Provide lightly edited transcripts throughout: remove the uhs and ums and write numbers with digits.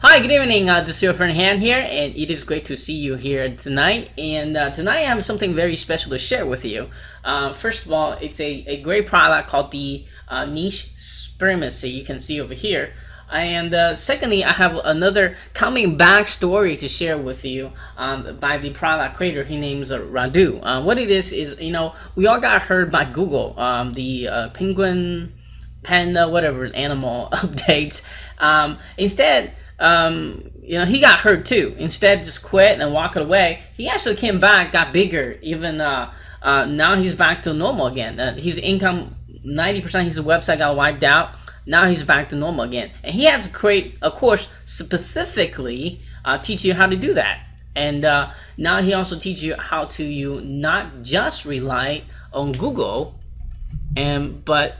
Hi, good evening. This is your friend Han here, and it is great to see you here tonight. And tonight I have something very special to share with you. First of all, it's a great product called the Niche Supremacy. You can see over here. And secondly, I have another coming back story to share with you by the product creator. His name's Radu. What it is we all got hurt by Google. The penguin, panda, whatever animal updates. Instead, he got hurt too. Instead, just quit and walked away. He actually came back, got bigger. Even now, he's back to normal again. His income, 90% of his website got wiped out. Now he's back to normal again, and he has to create a course specifically teach you how to do that. And now he also teaches you how to not just rely on Google, but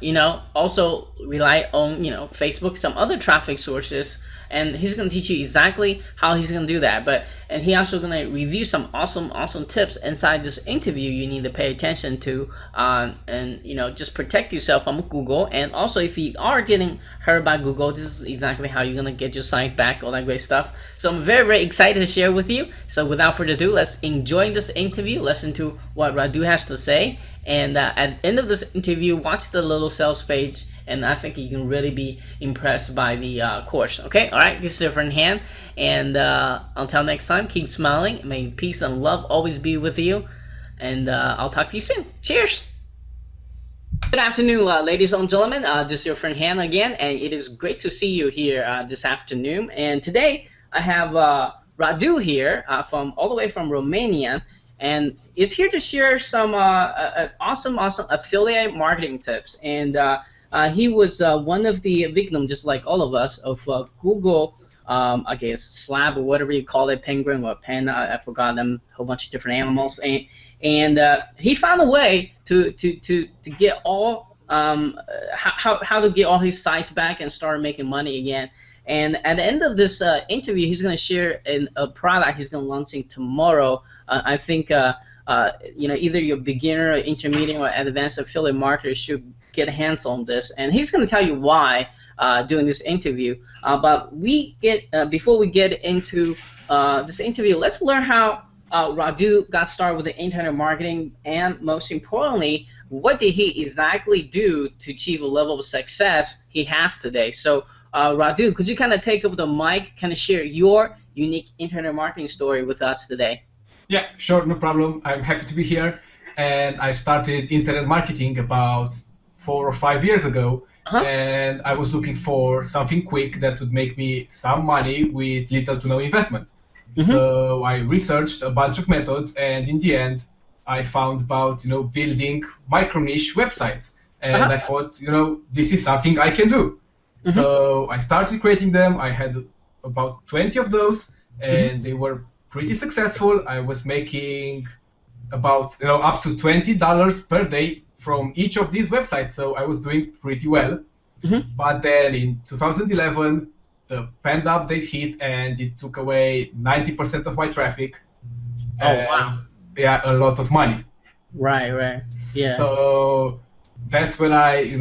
also rely on Facebook, some other traffic sources. And he's going to teach you exactly how he's going to do that. And he also going to review some awesome tips inside this interview you need to pay attention to, and just protect yourself from Google. And also, if you are getting hurt by Google, this is exactly how you're going to get your site back, all that great stuff. So I'm very excited to share with you. So without further ado, let's enjoy this interview, listen to what Radu has to say. And at the end of this interview, watch the little sales page, and I think you can really be impressed by the course. Okay, all right, this is your friend Han, and until next time, keep smiling. May peace and love always be with you, and I'll talk to you soon. Cheers. Good afternoon, ladies and gentlemen. This is your friend Han again, and it is great to see you here this afternoon. And today I have Radu here from all the way from Romania, and is here to share some awesome affiliate marketing tips. And he was one of the victims, just like all of us, of Google, I guess, slab or whatever you call it, penguin or panda, I forgot them, a whole bunch of different animals. And he found a way to get all, how to get all his sites back and start making money again. And at the end of this interview, he's going to share a product he's going to launching tomorrow. I think either you're beginner, or intermediate, or advanced affiliate marketers should get hands on this. And he's going to tell you why during this interview. But before we get into this interview, let's learn how Radu got started with the internet marketing, and most importantly, what did he exactly do to achieve a level of success he has today. So Radu, could you kind of take up the mic, kind of share your unique internet marketing story with us today? Yeah, sure, no problem. I'm happy to be here. And I started internet marketing about 4 or 5 years ago. And I was looking for something quick that would make me some money with little to no investment. So I researched a bunch of methods, and in the end, I found about building micro niche websites. And I thought, this is something I can do. So I started creating them. I had about 20 of those, and they were pretty successful. I was making about up to $20 per day from each of these websites, so I was doing pretty well. But then in 2011, the Panda update hit, and it took away 90% of my traffic. Oh, wow. Yeah, a lot of money. Right. Yeah. So that's when I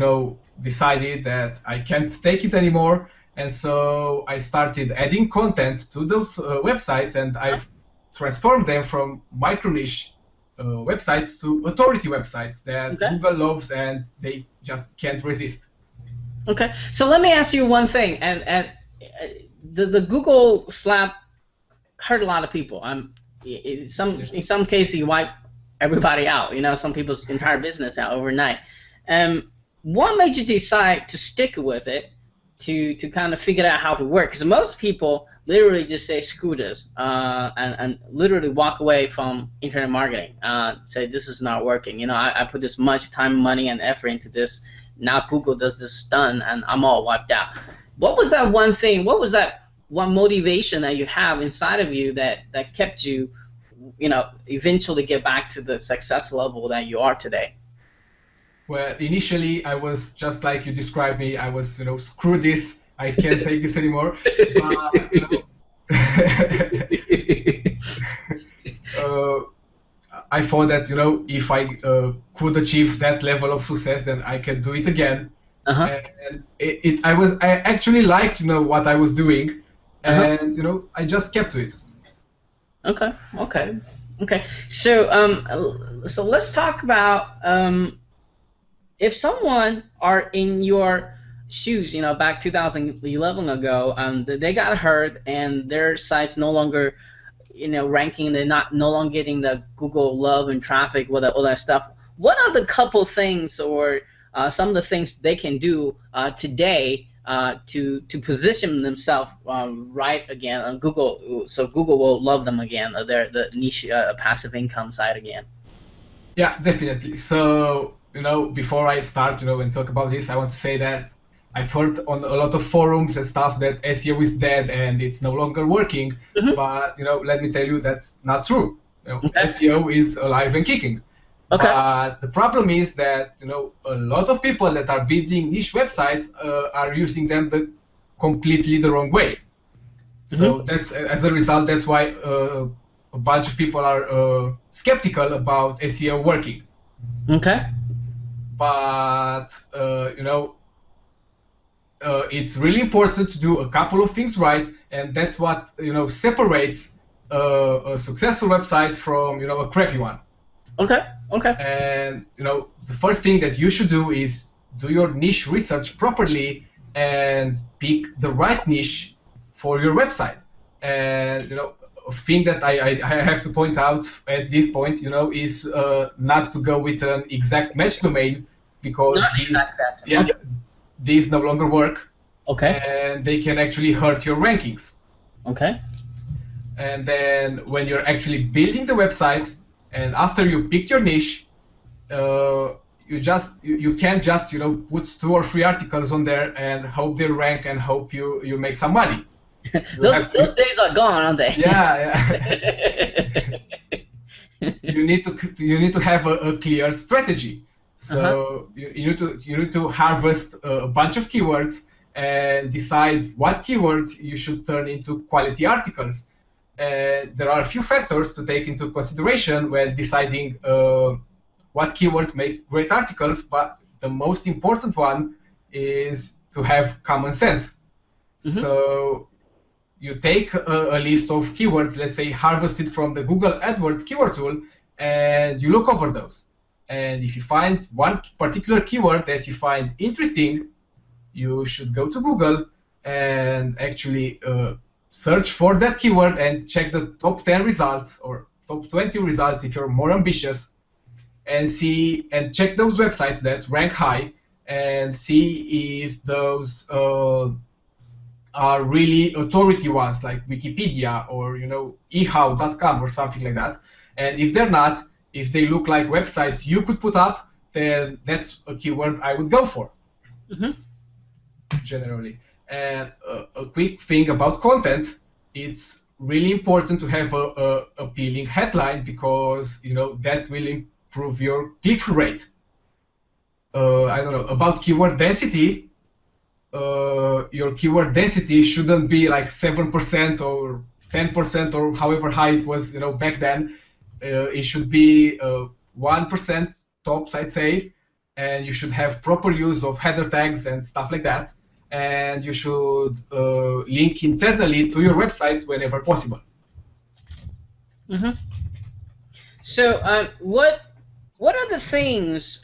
decided that I can't take it anymore. And so I started adding content to those websites, and I've transformed them from micro niche websites to authority websites that Google loves, and they just can't resist. Okay, so let me ask you one thing. And the Google slap hurt a lot of people. In some cases, you wipe everybody out. Some people's entire business out overnight. What made you decide to stick with it, to kind of figure out how to work? Because most people literally just say screw this and literally walk away from internet marketing, say this is not working. I put this much time, money, and effort into this. Now Google does this stun, and I'm all wiped out. What was that one thing? What was that one motivation that you have inside of you that kept you, eventually get back to the success level that you are today? Well, initially I was just like you described me. I was, screw this. I can't take this anymore. I thought that if I could achieve that level of success, then I can do it again. And I actually liked what I was doing, and I just kept to it. Okay. So let's talk about if someone are in your shoes, back 2011 ago, they got hurt and their site's no longer, ranking. They're no longer getting the Google love and traffic, all that stuff. What are the couple things or some of the things they can do today to position themselves right again on Google, so Google will love them again, the niche passive income side again? Yeah, definitely. So, before I start, and talk about this, I want to say that I've heard on a lot of forums and stuff that SEO is dead and it's no longer working. Mm-hmm. But, let me tell you that's not true. Okay. SEO is alive and kicking. Okay. But the problem is that, a lot of people that are building niche websites are using them completely the wrong way. So that's, as a result, that's why a bunch of people are skeptical about SEO working. Okay. But it's really important to do a couple of things right, and that's what separates a successful website from a crappy one. Okay. And the first thing that you should do is do your niche research properly and pick the right niche for your website. And a thing that I have to point out at this point, is not to go with an exact match domain, because these no longer work. Okay. And they can actually hurt your rankings. Okay. And then when you're actually building the website, and after you picked your niche, you can't just put 2 or 3 articles on there and hope they rank and hope you make some money. Those days are gone, aren't they? Yeah. You need to have a clear strategy. So you need to harvest a bunch of keywords and decide what keywords you should turn into quality articles. There are a few factors to take into consideration when deciding what keywords make great articles, but the most important one is to have common sense. So you take a list of keywords, let's say harvested from the Google AdWords keyword tool, and you look over those. And if you find one particular keyword that you find interesting, you should go to Google and actually search for that keyword and check the top 10 results or top 20 results if you're more ambitious, and check those websites that rank high and see if those are really authority ones like Wikipedia or ehow.com or something like that. And if they're not, if they look like websites you could put up, then that's a keyword I would go for. Generally. And a quick thing about content, it's really important to have a appealing headline, because that will improve your click-through rate. I don't know about keyword density. Your keyword density shouldn't be like 7% or 10% or however high it was back then. It should be 1% tops, I'd say, and you should have proper use of header tags and stuff like that. And you should link internally to your websites whenever possible. So what are the things,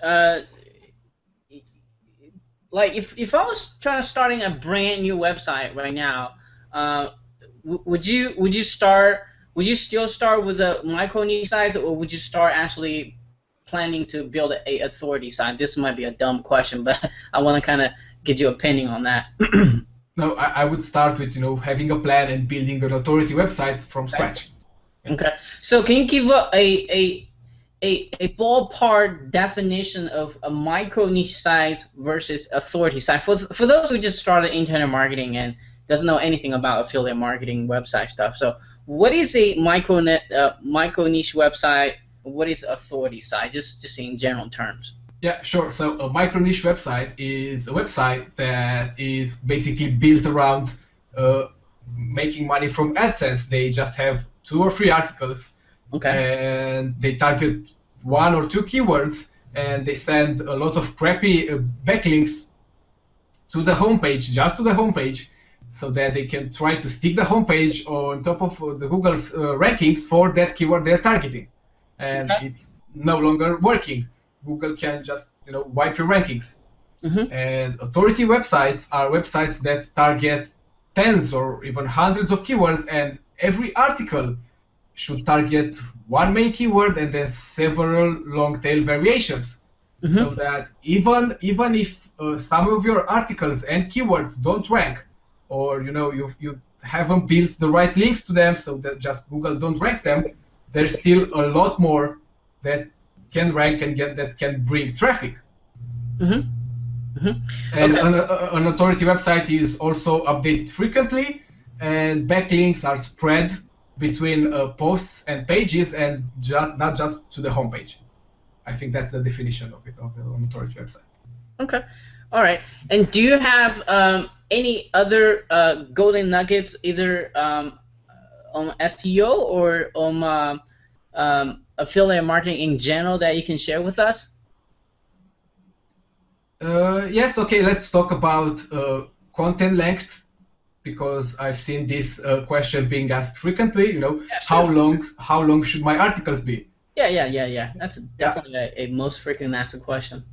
like if I was trying to starting a brand new website right now, would you still start with a micro niche site, or would you start actually planning to build a authority site? This might be a dumb question, but I want to kind of get your opinion on that. No, I would start with having a plan and building an authority website from scratch. Okay. So can you give a ballpark definition of a micro niche site versus authority site for those who just started internet marketing and doesn't know anything about affiliate marketing website stuff? So what is a micro niche website? What is authority site? Just in general terms. Yeah, sure. So a micro niche website is a website that is basically built around making money from AdSense. They just have 2 or 3 articles, and they target 1 or 2 keywords, and they send a lot of crappy backlinks to the homepage, just to the homepage, so that they can try to stick the homepage on top of the Google's rankings for that keyword they're targeting. And it's no longer working. Google can just wipe your rankings. And authority websites are websites that target tens or even hundreds of keywords, and every article should target one main keyword and then several long tail variations. So that even if some of your articles and keywords don't rank, or you haven't built the right links to them, so that just Google don't rank them, there's still a lot more that can rank and that can bring traffic. And an authority website is also updated frequently, and backlinks are spread between posts and pages, and not just to the homepage. I think that's the definition of it, of an authority website. Okay, all right. And do you have any other golden nuggets, either on SEO or on affiliate marketing in general, that you can share with us? Yes, okay, let's talk about content length, because I've seen this question being asked frequently. How long should my articles be? Yeah. That's definitely a most frequently asked question.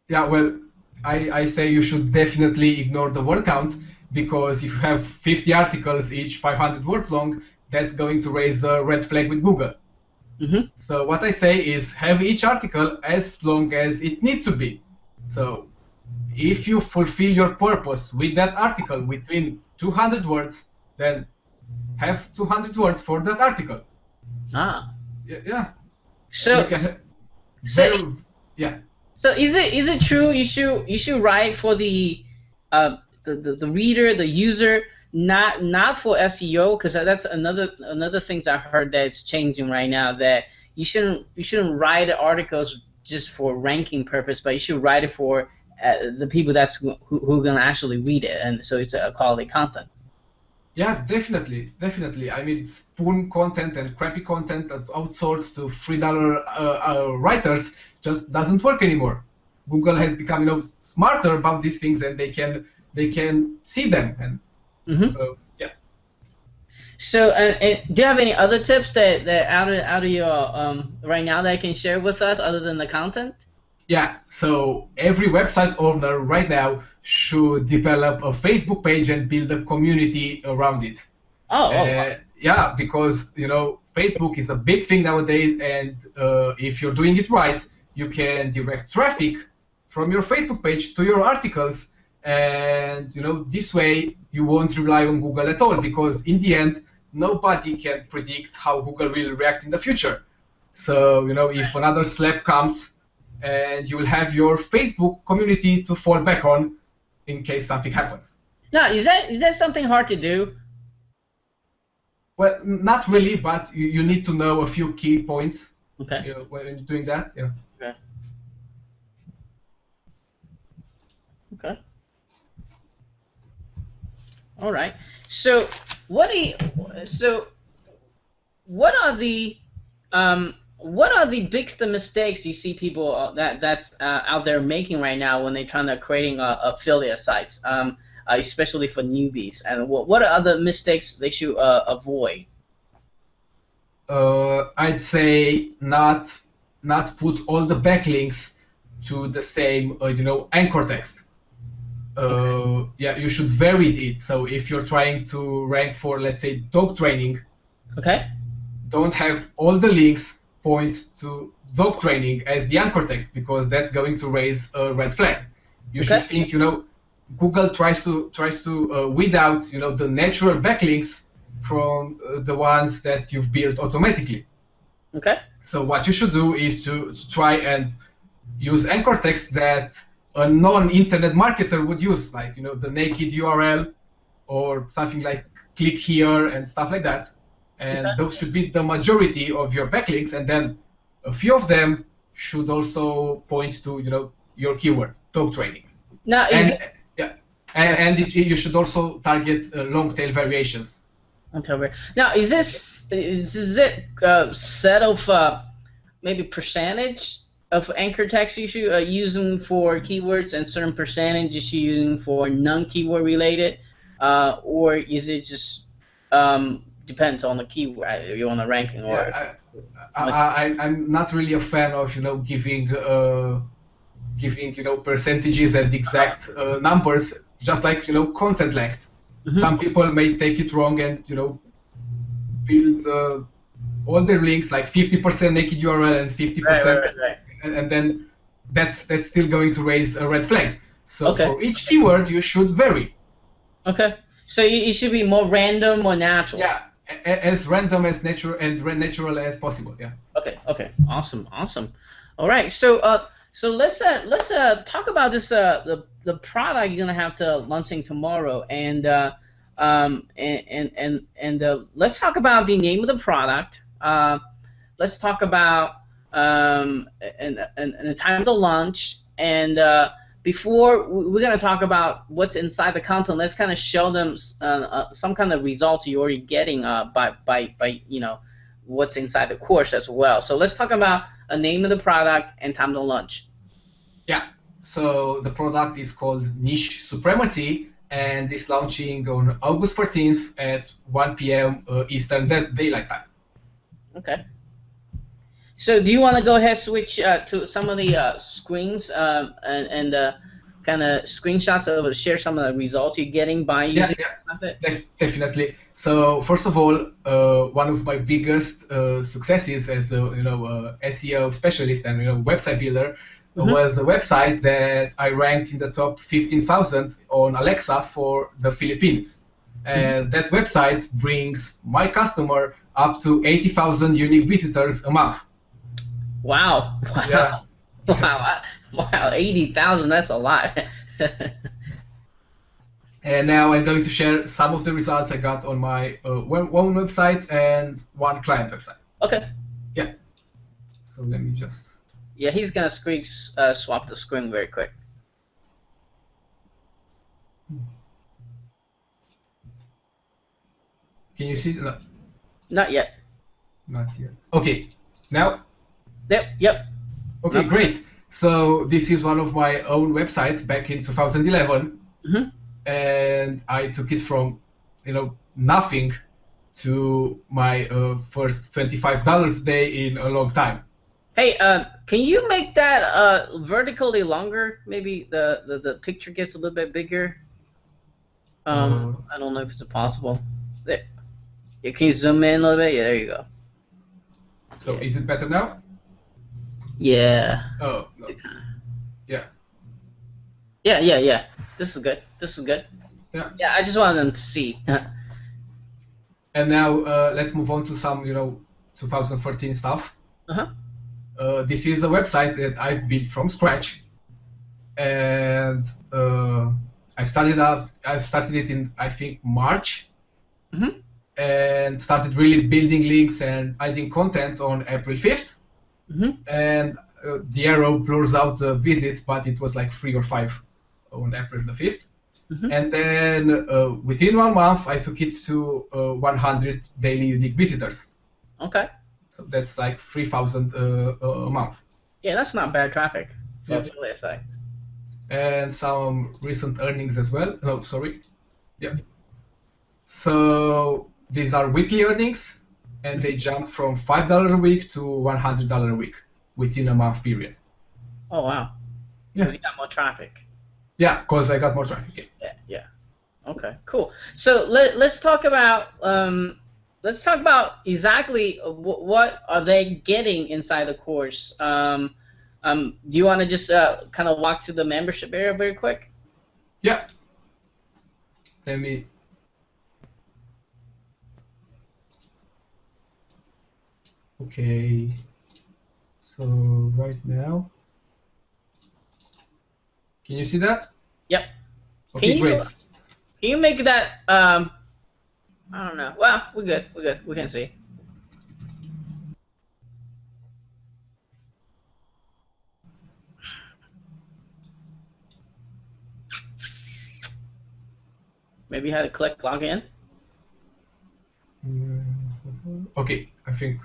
Yeah, well, I say you should definitely ignore the word count, because if you have 50 articles, each 500 words long, that's going to raise a red flag with Google. So what I say is have each article as long as it needs to be. So if you fulfill your purpose with that article within 200 words, then have 200 words for that article. Yeah. So is it true you should write for the reader, the user, not for SEO? Because that's another things I heard that's changing right now, that you shouldn't write articles just for ranking purpose, but you should write it for the people who are gonna actually read it, and so it's a quality content. Yeah, definitely. I mean, spoon content and crappy content that's outsourced to $3 writers just doesn't work anymore. Google has become smarter about these things, and they can see them. And yeah. So, do you have any other tips that out of your right now that I can share with us, other than the content? Yeah. So every website owner right now should develop a Facebook page and build a community around it. Yeah, because Facebook is a big thing nowadays, and if you're doing it right, you can direct traffic from your Facebook page to your articles, and this way you won't rely on Google at all, because in the end nobody can predict how Google will react in the future. So if another slap comes, and you will have your Facebook community to fall back on in case something happens. Now, is that something hard to do? Well, not really, but you need to know a few key points. Okay. When you're doing that. Yeah. Okay. All right. So what are the biggest mistakes you see people that's out there making right now when they're trying to creating affiliate sites, especially for newbies? And what are other mistakes they should avoid? I'd say not put all the backlinks to the same anchor text. Yeah, you should vary it. So if you're trying to rank for, let's say, dog training, don't have all the links point to dog training as the anchor text, because that's going to raise a red flag. You should think, Google tries to weed out, the natural backlinks from the ones that you've built automatically. So what you should do is to try and use anchor text that a non-internet marketer would use, like the naked URL or something like click here and stuff like that. And those should be the majority of your backlinks, and then a few of them should also point to your keyword, dog training. Now, you should also target long tail variations. Now, is it set of maybe percentage of anchor text you should using for keywords and certain percentage you using for non-keyword related, or is it just depends on the keyword if you want a ranking or Yeah, I'm not really a fan of giving percentages and exact numbers, just like content length. Some people may take it wrong and build all their links like 50% naked URL and 50%, right. and then that's still going to raise a red flag. So Okay. for each keyword you should vary. Okay, so it should be more random or natural. Yeah, as random as natural as possible. Yeah. Okay, awesome. All right, so let's talk about this the product you're gonna have to launching tomorrow, and let's talk about the name of the product. Let's talk about and the time of the launch, and before we're gonna talk about what's inside the content. Let's kind of show them some kind of results you're already getting by what's inside the course as well. So let's talk about a name of the product and time to launch. Yeah. So the product is called Niche Supremacy, and is launching on August 14th at 1 p.m. Eastern Daylight Time. Okay. So do you want to go ahead switch to some of the screens and kind of screenshots of share some of the results you're getting by using it? Definitely. So first of all, one of my biggest successes as a SEO specialist and website builder was a website that I ranked in the top 15,000 on Alexa for the Philippines. And that website brings my customer up to 80,000 unique visitors a month. Wow. Yeah. Wow, 80,000, that's a lot. And now I'm going to share some of the results I got on my own website and one client website. Okay. Yeah. So let me just... Yeah, he's going to swap the screen very quick. Can you see? No. Not yet. Not yet. Okay. Now? Yep. Okay, great. So this is one of my own websites back in 2011. And I took it from, nothing to my first $25 a day in a long time. Hey, can you make that vertically longer? Maybe the picture gets a little bit bigger. I don't know if it's possible. There. Yeah, can you zoom in a little bit? Yeah, there you go. So is it better now? Yeah. Oh, no. Yeah. Yeah. This is good. Yeah. Yeah, I just wanted them to see. And now let's move on to some, 2014 stuff. This is a website that I've built from scratch, and I started it in, I think, March, and started really building links and adding content on April 5th. And the arrow blurs out the visits, but it was like 3 or 5 on April the 5th. And then within 1 month, I took it to 100 daily unique visitors. Okay. So that's like 3,000 a month. Yeah, that's not bad traffic for affiliate site. And some recent earnings as well. No, sorry. Yeah. So these are weekly earnings, and they jumped from $5 a week to $100 a week within a month period. Oh wow. Because you got more traffic. Yeah, because I got more traffic. Yeah. Okay, cool. So let's talk about exactly what are they getting inside the course. Do you want to just kind of walk to the membership area very quick? Yeah. Let me. Okay. So right now, can you see that? Yep. Okay, great. Can you make that? I don't know. Well, we're good. We can see. Maybe you had to click log in. Okay, I think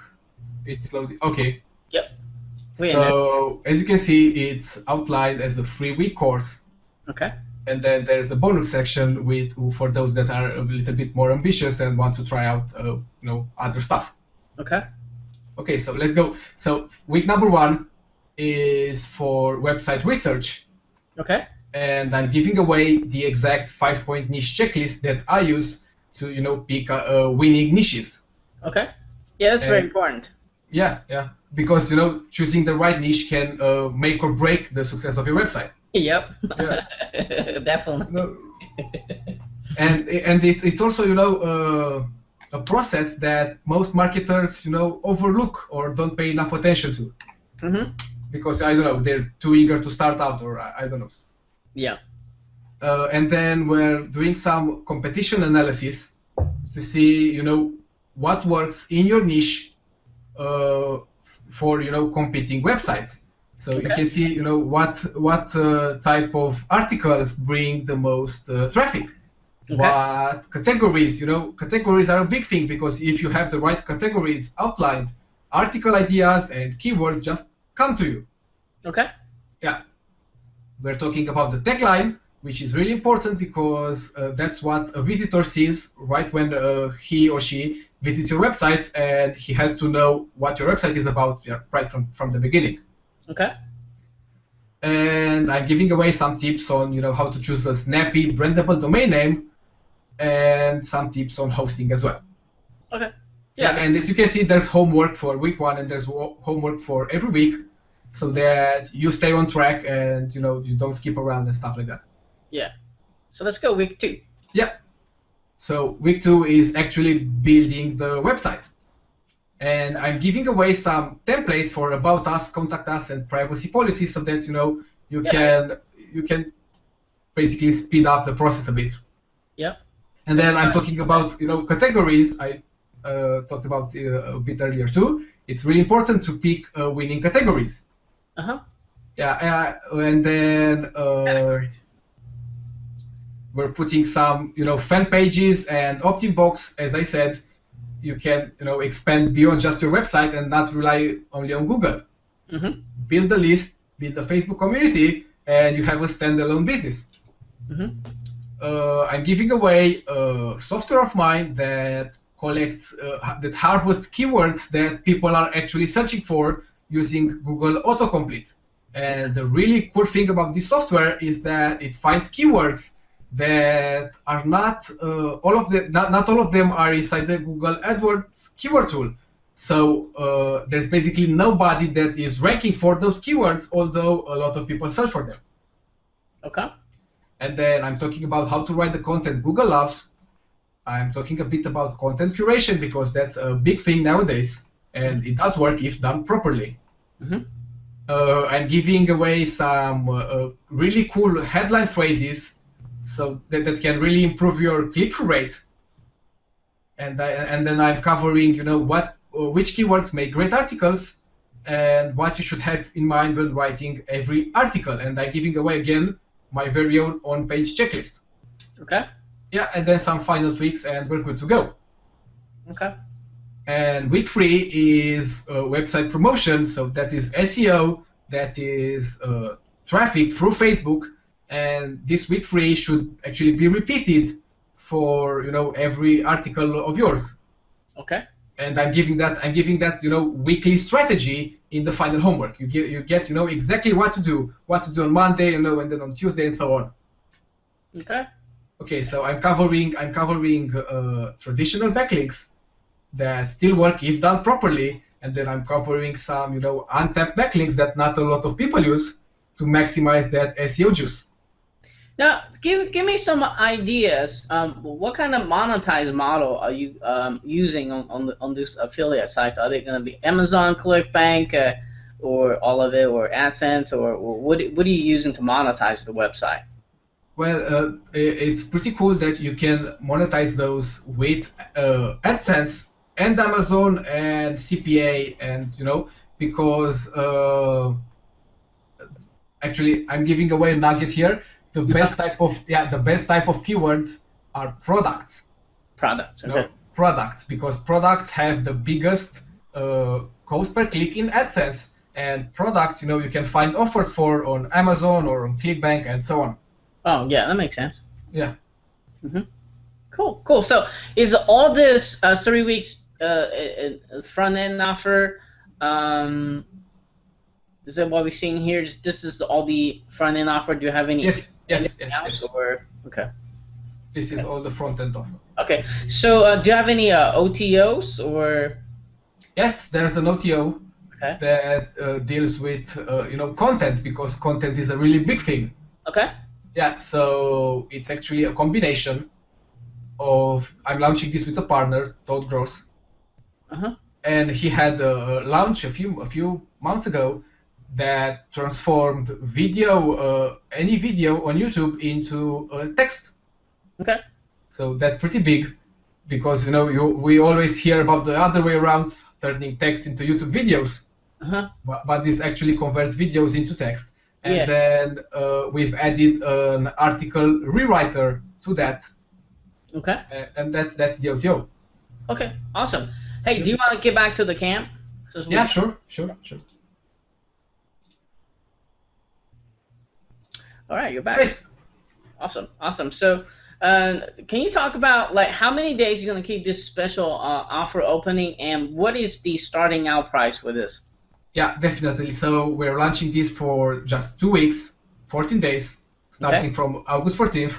it's loaded. Okay. Yep. So as you can see, it's outlined as a 3-week course. Okay. And then there's a bonus section for those that are a little bit more ambitious and want to try out other stuff. Okay. Okay, so let's go. So week number 1 is for website research. Okay. And I'm giving away the exact 5-point niche checklist that I use to pick winning niches. Okay. Yeah, that's very important. Yeah, because choosing the right niche can make or break the success of your website. Yep. Yeah. Definitely. And it's also a process that most marketers overlook or don't pay enough attention to. Mm-hmm. Because I don't know, they're too eager to start out, or I don't know. Yeah. And then we're doing some competition analysis to see what works in your niche for competing websites. So you can see what type of articles bring the most traffic. What categories? Categories are a big thing, because if you have the right categories outlined, article ideas and keywords just come to you. Okay. Yeah. We're talking about the tagline, which is really important because that's what a visitor sees right when he or she visits your website, and he has to know what your website is about right from the beginning. Okay. And I'm giving away some tips on how to choose a snappy, brandable domain name, and some tips on hosting as well. Okay. Yeah. And as you can see, there's homework for week 1, and there's homework for every week, so that you stay on track and you don't skip around and stuff like that. Yeah. So let's go week 2. Yep. So week 2 is actually building the website. And I'm giving away some templates for about us, contact us, and privacy policies, so that you can basically speed up the process a bit. Yep. And then I'm talking about categories. I talked about a bit earlier too. It's really important to pick winning categories. Uh-huh. Yeah. And then we're putting some fan pages and opt-in box. As I said, you can expand beyond just your website and not rely only on Google. Mm-hmm. Build a list, build a Facebook community, and you have a standalone business. Mm-hmm. I'm giving away a software of mine that collects, that harvests keywords that people are actually searching for using Google autocomplete. And the really cool thing about this software is that it finds keywords that are not all of them. Not all of them are inside the Google AdWords keyword tool. So there's basically nobody that is ranking for those keywords, although a lot of people search for them. Okay. And then I'm talking about how to write the content Google loves. I'm talking a bit about content curation, because that's a big thing nowadays, and it does work if done properly. Mm-hmm. I'm giving away some really cool headline phrases, so that can really improve your click-through rate. And then I'm covering, which keywords make great articles, and what you should have in mind when writing every article. And I'm giving away again my very own on-page checklist. Okay. Yeah, and then some final tweaks, and we're good to go. Okay. And week 3 is website promotion, so that is SEO, that is traffic through Facebook, and this week 3 should actually be repeated for every article of yours. Okay. And I'm giving that weekly strategy in the final homework. You get exactly what to do on Monday, and then on Tuesday, and so on. Okay. Okay, so I'm covering traditional backlinks that still work if done properly, and then I'm covering some untapped backlinks that not a lot of people use to maximize that SEO juice. Now, give me some ideas. What kind of monetized model are you using on this affiliate sites? Are they going to be Amazon, ClickBank, or all of it, or AdSense, or what are you using to monetize the website? Well, it's pretty cool that you can monetize those with AdSense and Amazon and CPA, and because actually I'm giving away a nugget here. The best type of keywords are products. Products. Okay. Products, because products have the biggest cost per click in AdSense, and products, you can find offers for on Amazon or on ClickBank and so on. Oh, yeah, that makes sense. Yeah. Cool, cool. So is all this 3 weeks front end offer? Is that what we're seeing here? This is all the front end offer. Do you have any? Yes. Else, or okay. This is all the front end offer. Okay. So do you have any OTOs or? Yes, there's an OTO that deals with content, because content is a really big thing. Okay. Yeah. So it's actually a combination of, I'm launching this with a partner, Todd Gross, and he had a launch a few months ago that transformed video, any video on YouTube, into text. Okay. So that's pretty big, because we always hear about the other way around, turning text into YouTube videos. But this actually converts videos into text. And then we've added an article rewriter to that. Okay. And that's the OTO. Okay, awesome. Hey, do you want to get back to the camp? Yeah, sure. All right, you're back. Great. Awesome. So, can you talk about like how many days you're gonna keep this special offer opening, and what is the starting out price for this? Yeah, definitely. So we're launching this for just 2 weeks, 14 days, starting from August 14th,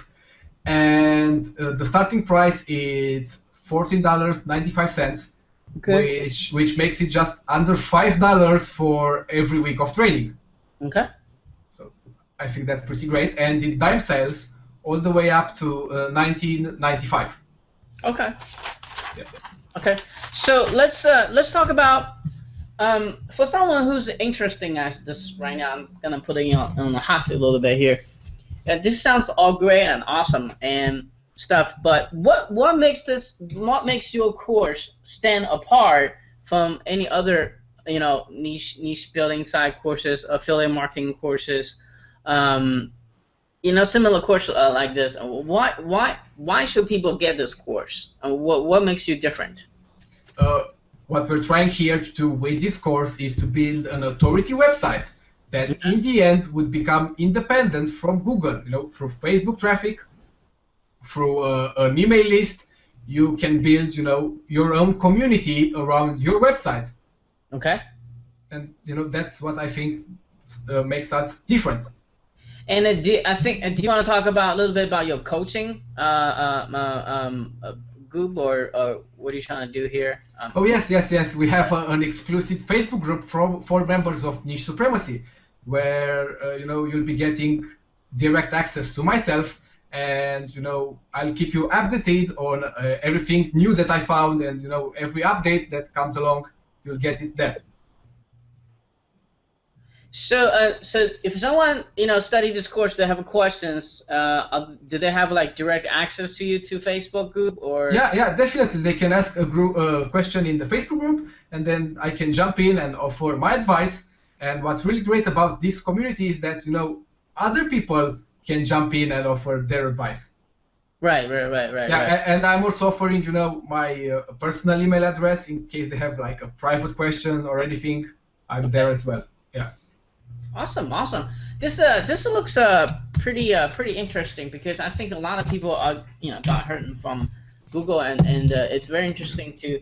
and the starting price is $14.95, which makes it just under $5 for every week of training. Okay. So I think that's pretty great, and the dime sales all the way up to $19.95. Okay. Yeah. Okay. So let's talk about for someone who's interested in this right now. I'm gonna put it on the hot seat a little bit here. This sounds all great and awesome and stuff, but what makes your course stand apart from any other niche building side courses, affiliate marketing courses, similar course like this? Why should people get this course? What makes you different? What we're trying here to do with this course is to build an authority website that in the end would become independent from Google, through Facebook traffic, through an email list. You can build, your own community around your website. Okay. And, that's what I think makes us different. And do you want to talk about a little bit about your coaching group, or what are you trying to do here? Oh, yes. We have an exclusive Facebook group for members of Niche Supremacy, where you'll be getting direct access to myself, and I'll keep you updated on everything new that I found, and every update that comes along, you'll get it there. So, if someone study this course, they have questions. Do they have like direct access to you to Facebook group, or? Yeah, definitely. They can ask a question in the Facebook group, and then I can jump in and offer my advice. And what's really great about this community is that other people can jump in and offer their advice. Right. Yeah, and I'm also offering my personal email address in case they have like a private question or anything. I'm there as well. Yeah. Awesome. This looks pretty interesting, because I think a lot of people are got hurting from Google, and it's very interesting to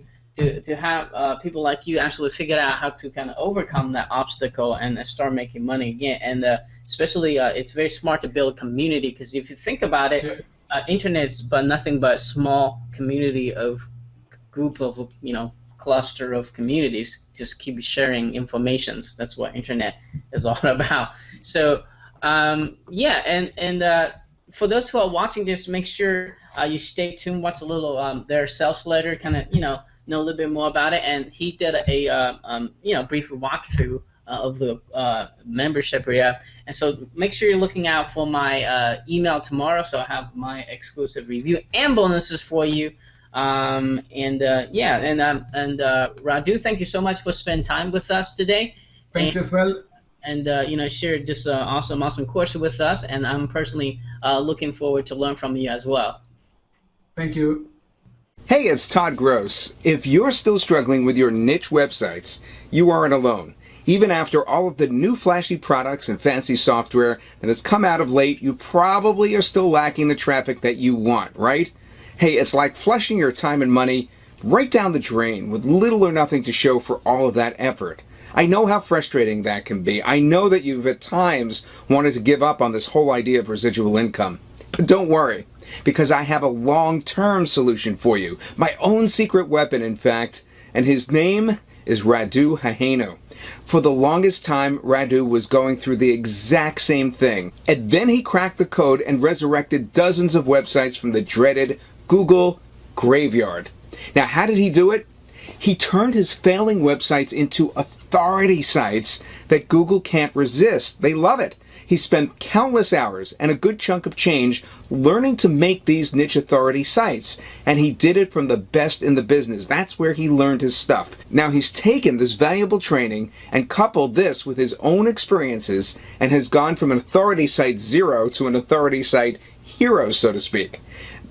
have people like you actually figure out how to kind of overcome that obstacle and start making money again. And especially it's very smart to build a community, because if you think about it, internet is but nothing but a small community of group of cluster of communities just keep sharing informations. That's what internet is all about. So for those who are watching this, make sure you stay tuned, watch a little their sales letter, kind of know a little bit more about it. And he did a brief walkthrough of the membership area. And so make sure you're looking out for my email tomorrow, so I have my exclusive review and bonuses for you. Radu, thank you so much for spending time with us today. Thank you as well. And shared this awesome course with us, and I'm personally looking forward to learn from you as well. Thank you. Hey, it's Todd Gross. If you're still struggling with your niche websites, you aren't alone. Even after all of the new flashy products and fancy software that has come out of late, you probably are still lacking the traffic that you want, right? Hey, it's like flushing your time and money right down the drain with little or nothing to show for all of that effort. I know how frustrating that can be. I know that you've at times wanted to give up on this whole idea of residual income. But don't worry, because I have a long-term solution for you. My own secret weapon, in fact, and his name is Radu Hahaianu. For the longest time, Radu was going through the exact same thing. And then he cracked the code and resurrected dozens of websites from the dreaded Google graveyard. Now, how did he do it? He turned his failing websites into authority sites that Google can't resist. They love it. He spent countless hours and a good chunk of change learning to make these niche authority sites. And he did it from the best in the business. That's where he learned his stuff. Now he's taken this valuable training and coupled this with his own experiences and has gone from an authority site zero to an authority site hero, so to speak.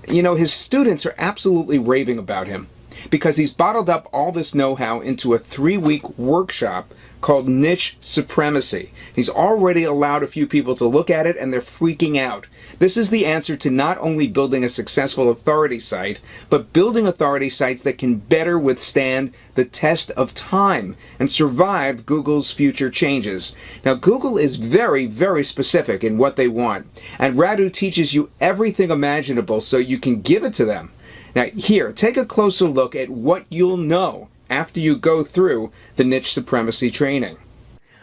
You know, his students are absolutely raving about him because he's bottled up all this know-how into a 3-week workshop called Niche Supremacy. He's already allowed a few people to look at it and they're freaking out. This is the answer to not only building a successful authority site, but building authority sites that can better withstand the test of time and survive Google's future changes. Now, Google is very, very specific in what they want, and Radu teaches you everything imaginable so you can give it to them. Now, here, take a closer look at what you'll know after you go through the Niche Supremacy training.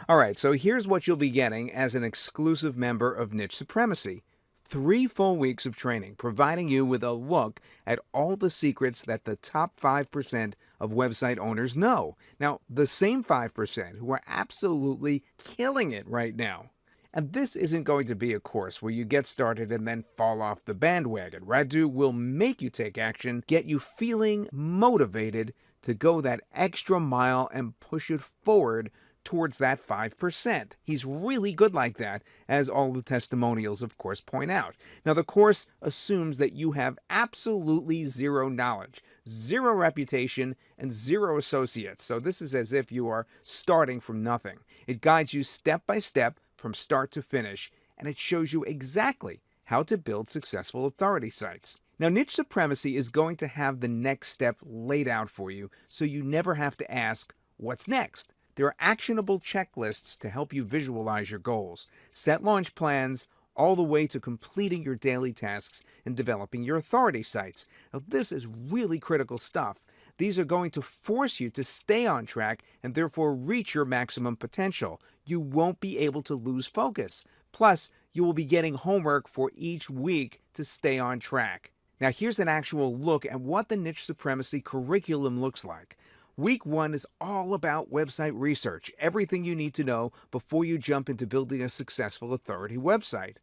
All right, so here's what you'll be getting as an exclusive member of Niche Supremacy. 3 full weeks of training, providing you with a look at all the secrets that the top 5% of website owners know. Now, the same 5% who are absolutely killing it right now. And this isn't going to be a course where you get started and then fall off the bandwagon. Radu will make you take action, get you feeling motivated to go that extra mile and push it forward towards that 5%. He's really good like that, as all the testimonials, of course, point out. Now, the course assumes that you have absolutely zero knowledge, zero reputation, and zero associates. So this is as if you are starting from nothing. It guides you step by step from start to finish, and it shows you exactly how to build successful authority sites. Now, Niche Supremacy is going to have the next step laid out for you, so you never have to ask, what's next? There are actionable checklists to help you visualize your goals, set launch plans, all the way to completing your daily tasks and developing your authority sites. Now, this is really critical stuff. These are going to force you to stay on track and therefore reach your maximum potential. You won't be able to lose focus. Plus, you will be getting homework for each week to stay on track. Now, here's an actual look at what the Niche Supremacy curriculum looks like. Week 1 is all about website research, everything you need to know before you jump into building a successful authority website.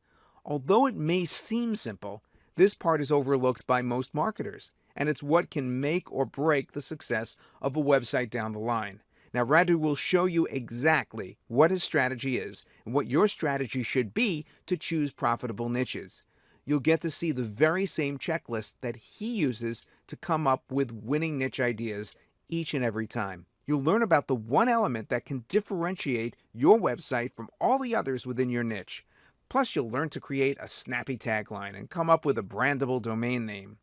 Although it may seem simple, this part is overlooked by most marketers, and it's what can make or break the success of a website down the line. Now, Radu will show you exactly what his strategy is and what your strategy should be to choose profitable niches. You'll get to see the very same checklist that he uses to come up with winning niche ideas each and every time. You'll learn about the one element that can differentiate your website from all the others within your niche. Plus, you'll learn to create a snappy tagline and come up with a brandable domain name.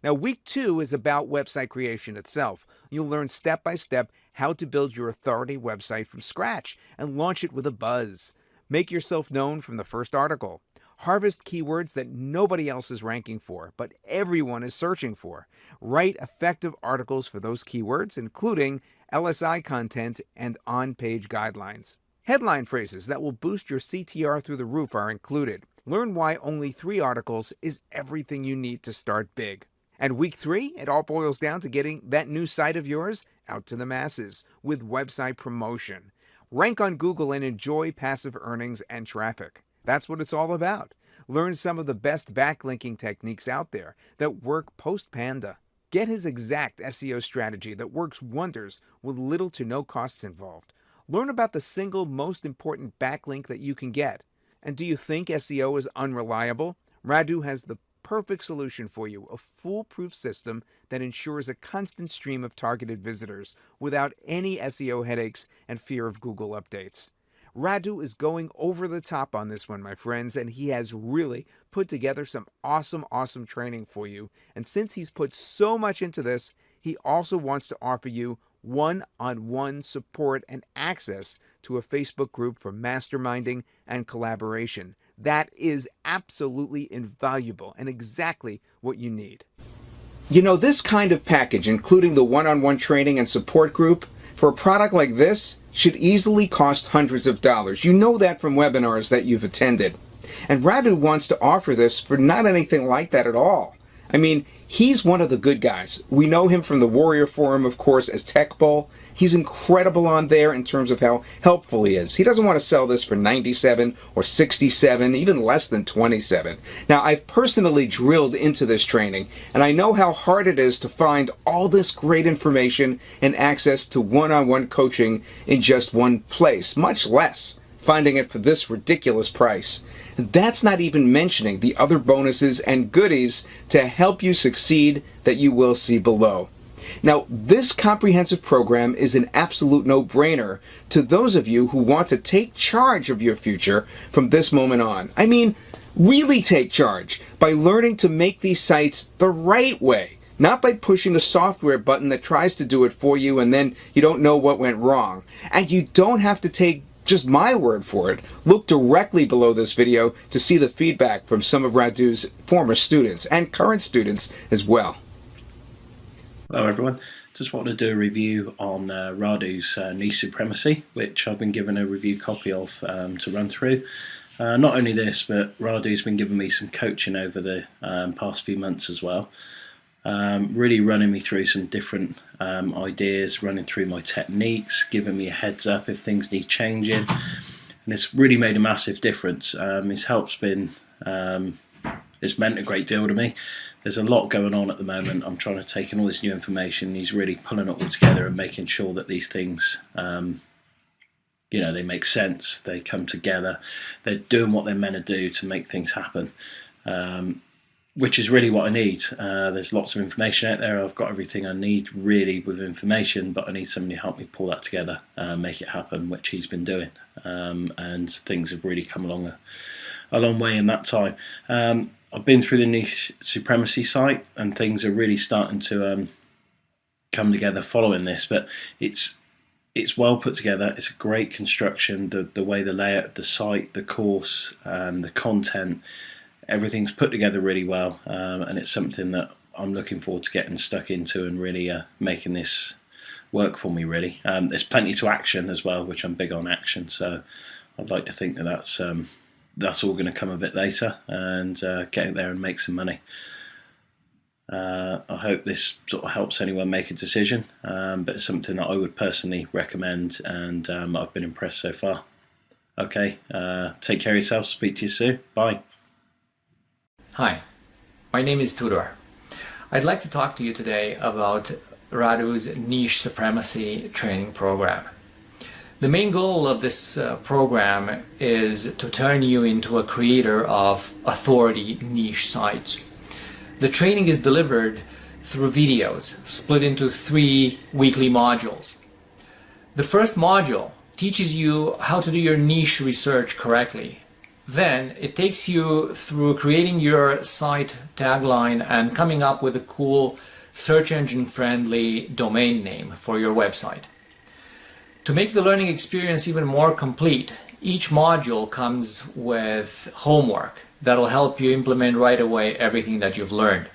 Now, week 2 is about website creation itself. You'll learn step by step how to build your authority website from scratch and launch it with a buzz. Make yourself known from the first article. Harvest keywords that nobody else is ranking for, but everyone is searching for. Write effective articles for those keywords, including LSI content and on-page guidelines. Headline phrases that will boost your CTR through the roof are included. Learn why only 3 articles is everything you need to start big. And week 3, it all boils down to getting that new site of yours out to the masses with website promotion. Rank on Google and enjoy passive earnings and traffic. That's what it's all about. Learn some of the best backlinking techniques out there that work post-Panda. Get his exact SEO strategy that works wonders with little to no costs involved. Learn about the single most important backlink that you can get. And do you think SEO is unreliable? Radu has the perfect solution for you, a foolproof system that ensures a constant stream of targeted visitors without any SEO headaches and fear of Google updates. Radu is going over the top on this one, my friends, and he has really put together some awesome training for you. And since he's put so much into this, he also wants to offer you one-on-one support and access to a Facebook group for masterminding and collaboration. That is absolutely invaluable and exactly what you need. You know, this kind of package, including the one-on-one training and support group, for a product like this, should easily cost hundreds of dollars. You know that from webinars that you've attended. And Radu wants to offer this for not anything like that at all. I mean, he's one of the good guys. We know him from the Warrior Forum, of course, as Tech Bull. He's incredible on there in terms of how helpful he is. He doesn't want to sell this for $97 or $67, even less than $27. Now, I've personally drilled into this training, and I know how hard it is to find all this great information and access to one-on-one coaching in just one place, much less finding it for this ridiculous price. That's not even mentioning the other bonuses and goodies to help you succeed that you will see below. Now, this comprehensive program is an absolute no-brainer to those of you who want to take charge of your future from this moment on. I mean, really take charge by learning to make these sites the right way, not by pushing a software button that tries to do it for you and then you don't know what went wrong. And you don't have to take just my word for it. Look directly below this video to see the feedback from some of Radu's former students and current students as well. Hello everyone, just wanted to do a review on Radu's Niche Supremacy, which I've been given a review copy of to run through. Not only this, but Radu's been giving me some coaching over the past few months as well. Really running me through some different ideas, running through my techniques, giving me a heads up if things need changing, and it's really made a massive difference. It's meant a great deal to me. There's a lot going on at the moment. I'm trying to take in all this new information. He's really pulling it all together and making sure that these things, they make sense. They come together. They're doing what they're meant to do to make things happen, which is really what I need. There's lots of information out there. I've got everything I need really with information, but I need somebody to help me pull that together, make it happen, which he's been doing. And things have really come along a long way in that time. I've been through the Niche Supremacy site and things are really starting to come together following this, but it's well put together. It's a great construction. The way the layout of the site, the course, the content, everything's put together really well, and it's something that I'm looking forward to getting stuck into and really making this work for me really. There's plenty to action as well, which I'm big on action, so I'd like to think that that's all going to come a bit later and get out there and make some money. I hope this sort of helps anyone make a decision, but it's something that I would personally recommend, and I've been impressed so far. Okay, take care of yourself, speak to you soon, bye. Hi, my name is Tudor. I'd like to talk to you today about Radu's Niche Supremacy training program. The main goal of this program is to turn you into a creator of authority niche sites. The training is delivered through videos split into 3 weekly modules. The first module teaches you how to do your niche research correctly. Then it takes you through creating your site tagline and coming up with a cool search engine friendly domain name for your website. To make the learning experience even more complete, each module comes with homework that'll help you implement right away everything that you've learned.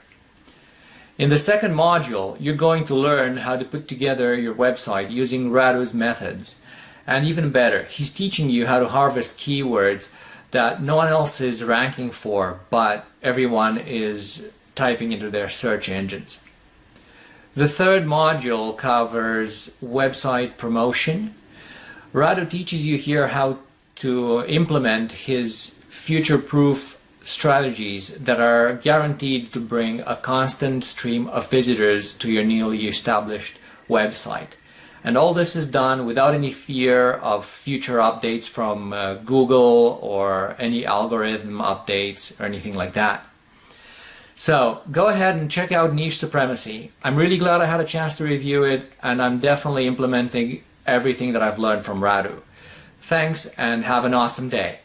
In the second module, you're going to learn how to put together your website using Radu's methods. And even better, he's teaching you how to harvest keywords that no one else is ranking for, but everyone is typing into their search engines. The third module covers website promotion. Radu teaches you here how to implement his future-proof strategies that are guaranteed to bring a constant stream of visitors to your newly established website. And all this is done without any fear of future updates from Google or any algorithm updates or anything like that. So go ahead and check out Niche Supremacy. I'm really glad I had a chance to review it, and I'm definitely implementing everything that I've learned from Radu. Thanks, and have an awesome day.